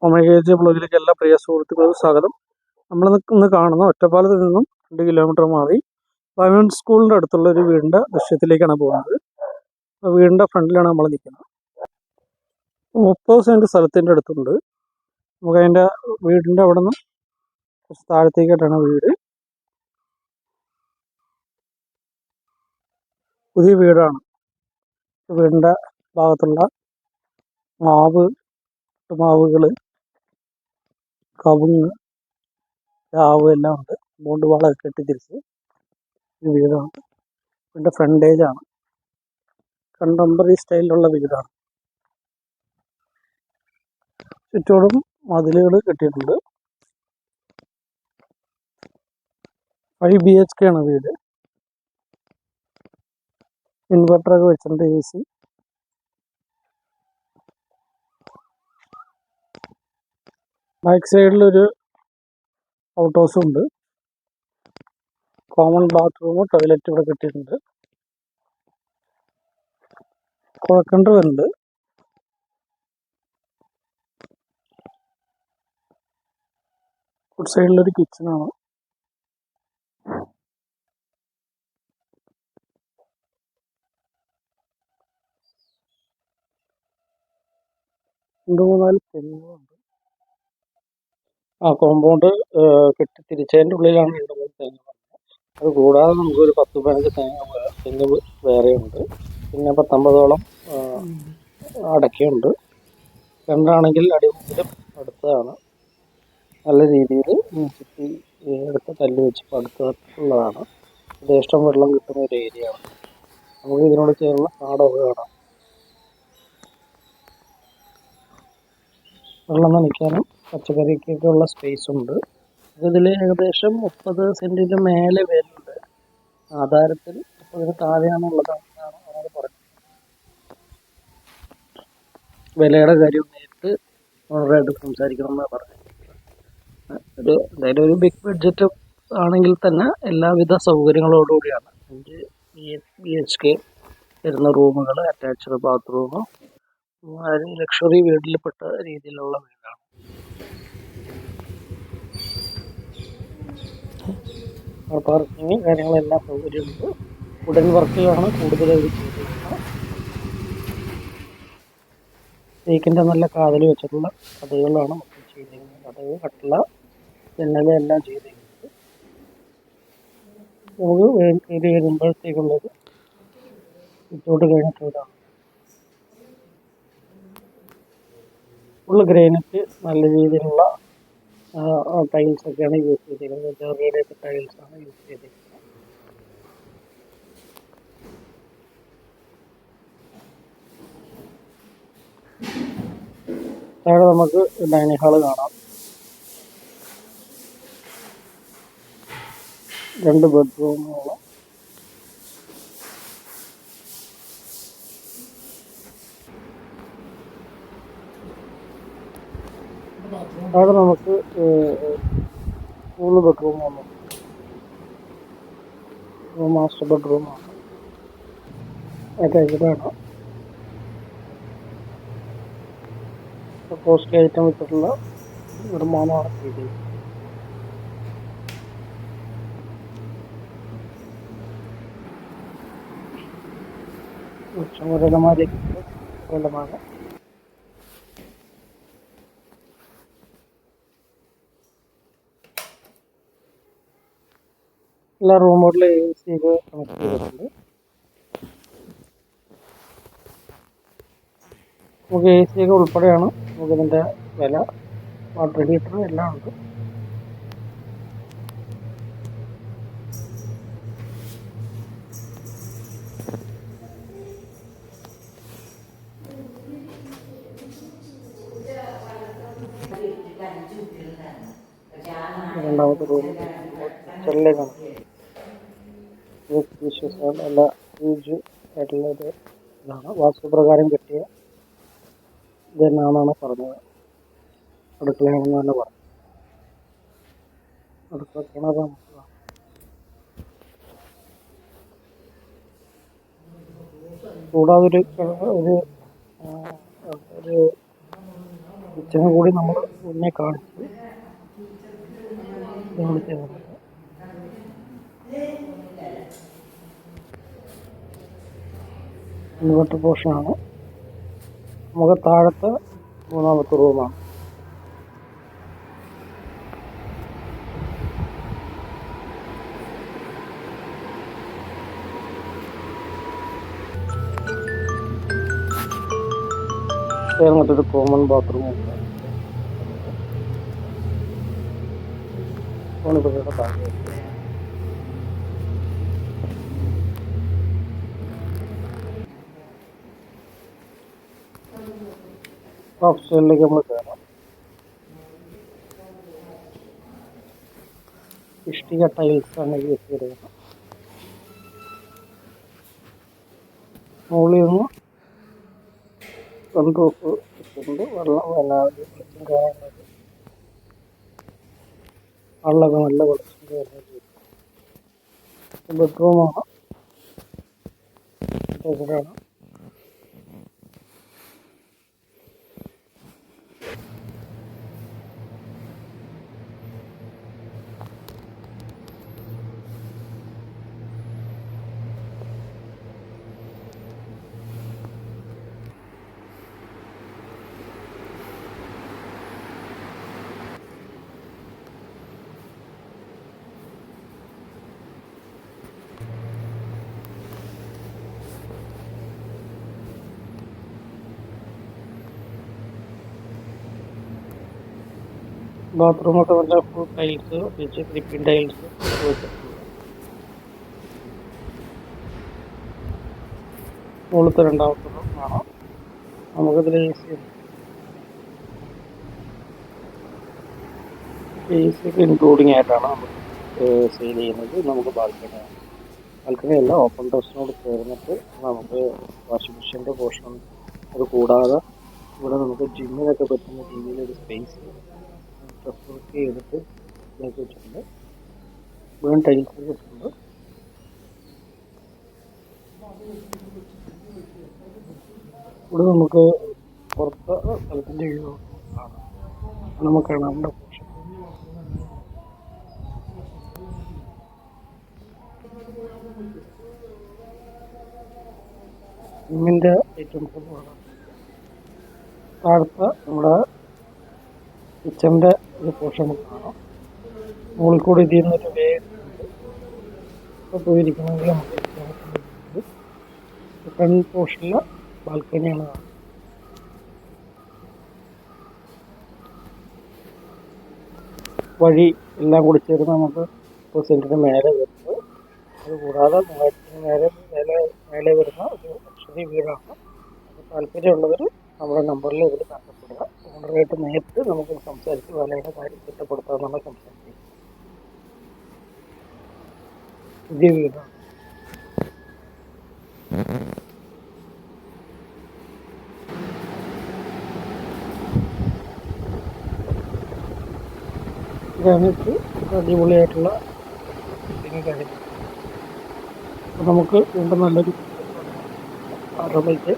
Omega ബ്ലോഗിലേക്ക് എല്ലാ പ്രിയ സുഹൃത്തുക്കൾക്കും സ്വാഗതം. നമ്മൾ ഇന്ന് കാണുന്ന ഒറ്റപ്പാലത്ത് നിന്നും 2 കിലോമീറ്റർ മാറി ഗവൺമെൻറ് സ്കൂളിൻ്റെ അടുത്തുള്ള ഒരു വീടിൻ്റെ ദൃശ്യത്തിലേക്കാണ് പോകുന്നത്. വീടിൻ്റെ ഫ്രണ്ടിലാണ് നമ്മൾ നിൽക്കുന്നത്. 30 സെൻറ്റ് സ്ഥലത്തിൻ്റെ അടുത്തുണ്ട്. നമുക്ക് അതിൻ്റെ വീടിൻ്റെ അവിടെ നിന്ന് കുറച്ച് താഴത്തേക്കായിട്ടാണ് വീട്. പുതിയ വീടാണ്. വീടിൻ്റെ ഭാഗത്തുള്ള മാവുകൾ, കവുങ്ങ്, പ്ലാവ് എല്ലാം ഉണ്ട്. ബോണ്ട് വളമൊക്കെ കെട്ടിത്തിരിച്ച് ഒരു വീടാണ്. വീടിൻ്റെ ഫ്രണ്ടേജാണ്. കണ്ടംപററി സ്റ്റൈലിലുള്ള വീടാണ്. ചുറ്റോടും മതിലുകൾ കെട്ടിയിട്ടുണ്ട്. 5 BHK ആണ് വീട്. ഇൻവെർട്ടറൊക്കെ വെച്ചിട്ടുണ്ട്. AC. ബാക്ക് സൈഡിലൊരു ഔട്ട് ഹൗസും ഉണ്ട്. കോമൺ ബാത്റൂമും ടോയ്ലറ്റും ഇവിടെ കെട്ടിയിട്ടുണ്ട്. കുഴൽക്കിണർ വരുന്നുണ്ട്. ഫുഡ് സൈഡിലൊരു കിച്ചണാണ്. രണ്ട് മൂന്നാല് തെങ്ങുകളുണ്ട്. കോമ്പൗണ്ട് കെട്ടിത്തിരിച്ചതിൻ്റെ ഉള്ളിലാണ് 2-3 തെങ്ങ്. അത് കൂടാതെ നമുക്കൊരു 10-15 തെങ്ങ് വേറെയുണ്ട്. പിന്നെ 19ഓളം അടയ്ക്കയുണ്ട്. രണ്ടാണെങ്കിൽ അടിമുതലും അടുത്തതാണ്. നല്ല രീതിയിൽ ചുറ്റി എടുത്ത് കല്ല് വെച്ച് പടുത്തുള്ളതാണ്. യഥേഷ്ടം വെള്ളം കിട്ടുന്ന ഒരു ഏരിയയാണ്. നമുക്ക് ഇതിനോട് ചേർന്ന് പാടമൊക്കെ കാണാം. വെള്ളം നനയ്ക്കാനും പച്ചക്കറിക്കൊക്കെ ഉള്ള സ്പേസ് ഉണ്ട്. ഇതിൽ ഏകദേശം 30 സെൻറ്റിന് മേലെ വരുന്നുണ്ട്. ആധാരത്തിൽ 30-ന് താഴെയാണുള്ളതാണ് അവർ പറഞ്ഞത്. വിലയുടെ കാര്യം നേരിട്ട് ഓണറായിട്ട് സംസാരിക്കണം എന്നാണ് പറഞ്ഞത്. എന്തായാലും ഒരു ബിഗ് ബഡ്ജറ്റ് ആണെങ്കിൽ തന്നെ എല്ലാവിധ സൗകര്യങ്ങളോടുകൂടിയാണ്. 5 BHK വരുന്ന റൂമുകൾ, അറ്റാച്ച്ഡ് ബാത്റൂം, ലക്ഷറി വീട്ടിൽപ്പെട്ട രീതിയിലുള്ള വീടാണ്. പാർക്കിങ് കാര്യങ്ങളെല്ലാം സൗകര്യമുണ്ട്. വുഡൻ വർക്കുകളാണ് കൂടുതലായിട്ട് ചെയ്തിരിക്കുന്നത്. തേക്കിൻ്റെ നല്ല കാതൽ വെച്ചിട്ടുള്ള കഥകളാണ് മൊത്തം ചെയ്തിരിക്കുന്നത്. കഥകൾ, കട്ടില, ജനല് എല്ലാം ചെയ്തിരിക്കുന്നത്. നമുക്ക് കയറി വരുമ്പോഴത്തേക്കുള്ളത് ഇതോട്ട് കഴിഞ്ഞിട്ടുള്ളതാണ്. ഫുള്ള് ഗ്രാനൈറ്റ്, നല്ല രീതിയിലുള്ള ടൈൽസൊക്കെയാണ് യൂസ് ചെയ്തിരിക്കുന്നത്. ജെർറിയുടെയൊക്കെ ടൈൽസാണ് യൂസ് ചെയ്തിരിക്കുന്നത്. താഴെ നമുക്ക് ഡൈനിങ് ഹാള് കാണാം. 2 ബെഡ്റൂമുകൾ. അവിടെ നമുക്ക് 3 ബെഡ്റൂമാണ്. മാസ്റ്റർ ബെഡ്റൂമാണ്. അറ്റാച്ച്ഡാണ്. പോസ്റ്റ് ഐറ്റം വെച്ചിട്ടുള്ള നിർമ്മാണമാണ് ചെയ്തിരിക്കുന്നത്. വിശാലമായ എല്ലാ റൂമുകളിലും AC ഒക്കെ കണക്ട് ചെയ്തിട്ടുണ്ട്. നമുക്ക് AC ഒക്കെ ഉൾപ്പെടെയാണ് നമുക്കിതിൻ്റെ വില. വാട്ടർ ഹീറ്റർ എല്ലാം ഉണ്ട്. രണ്ടാമത്തെ റൂം കിച്ചണിലേക്കാണ്. നല്ല ഹ്യൂജ് ആയിട്ടുള്ള ഒരു ഇതാണ്. വാസ്തുപ്രകാരം കിട്ടിയ ഇതെന്നാണെന്നാണ് പറഞ്ഞത്. അടുക്കളയാണെന്ന് തന്നെ പറഞ്ഞു. അടുക്കള കിണർ നമുക്ക് കാണാം. കൂടാതെ ഒരു കിച്ചനും കൂടി നമ്മൾ മുന്നേ കാണിച്ചു. ഇൻവെർട്ടർ പോർഷനാണ്. നമുക്ക് താഴത്തെ മൂന്നാമത്തെ റൂമാണ്. ചേർന്നിട്ടൊരു കോമൺ ബാത്റൂം ഉണ്ട്. ഓപ്ഷനിലേക്ക് നമ്മൾ കയറാം. ഇഷ്ടിക ടൈൽസാണ് യൂസ് ചെയ്തിരിക്കുന്നത്. മുകളിൽ നിന്ന് സൺറൂഫ് ഇട്ടിട്ടുണ്ട്. വെള്ളമൊക്കെ നല്ല വെളിച്ചം കയറുന്നത്. ബെഡ്റൂമാണ്. ഇവിടെയാണ് ബാത്റൂമൊക്കെ നല്ല ഫുൾ ടൈൽസ് വെച്ച് ക്രിപ്പിൻ ടൈൽസ് മുകളിലത്തെ രണ്ടാമത്തെ കാണാം. നമുക്കിതിൽ എ സി ഒക്കെ ഇൻക്ലൂഡിങ് ആയിട്ടാണ് നമുക്ക് സെയിൽ ചെയ്യുന്നത്. നമുക്ക് ബാൽക്കണി അല്ല, ഓപ്പൺ ടെറസിനോട് ചേർന്നിട്ട് നമുക്ക് വാഷിംഗ് മെഷീൻ്റെ പോർഷൻ. അത് കൂടാതെ ഇവിടെ നമുക്ക് ജിമ്മിനൊക്കെ പറ്റുന്ന രീതിയിലൊരു സ്പേസ് ഡ്രസ് വർക്ക് ചെയ്തിട്ട് ഇതിലേക്ക് വെച്ചിട്ടുണ്ട്. ഇവിടെ ടൈൽസ് വെച്ചിട്ടുണ്ട്. ഇവിടെ നമുക്ക് പുറത്ത് സ്ഥലത്തിൻ്റെ വ്യൂ കാണാം. നമുക്ക് നമ്മുടെ പോർഷൻ ജിമ്മിൻ്റെ ഐറ്റംസ് കാണാം. താഴത്തെ നമ്മുടെ കിച്ചൻ്റെ ഒരു പോർഷൻ നമുക്ക് കാണാം. മുകളിൽ കൂടി ഇതിന്നൊരു വേ പോയിരിക്കണമെങ്കിൽ നമുക്ക് ഫ്രണ്ട് പോർഷനിൽ ബാൽക്കണിയാണ് കാണുന്നത്. വഴി എല്ലാം കൂടി ചേർന്ന് നമുക്ക് സെൻറ്റിന് മേലെ വരുന്നത്. അതുകൂടാതെ 3000 മേലെ വരുന്ന ഒരു ലക്ഷറി വീടാണ്. താല്പര്യമുള്ളവർ നമ്മുടെ നമ്പറിൽ ഇതിൽ ബന്ധപ്പെടുക. ഓണറായിട്ട് നേരിട്ട് നമുക്ക് സംസാരിച്ച് വിലയുടെ കാര്യം തിട്ടപ്പെടുത്താമെന്നുള്ള സംസാരിക്കും. പുതിയ വീടാണ്. ഇതാണ് അടിപൊളിയായിട്ടുള്ള കാര്യം. അപ്പോൾ നമുക്ക് വീണ്ടും നല്ലൊരു ആറരയ്ക്ക്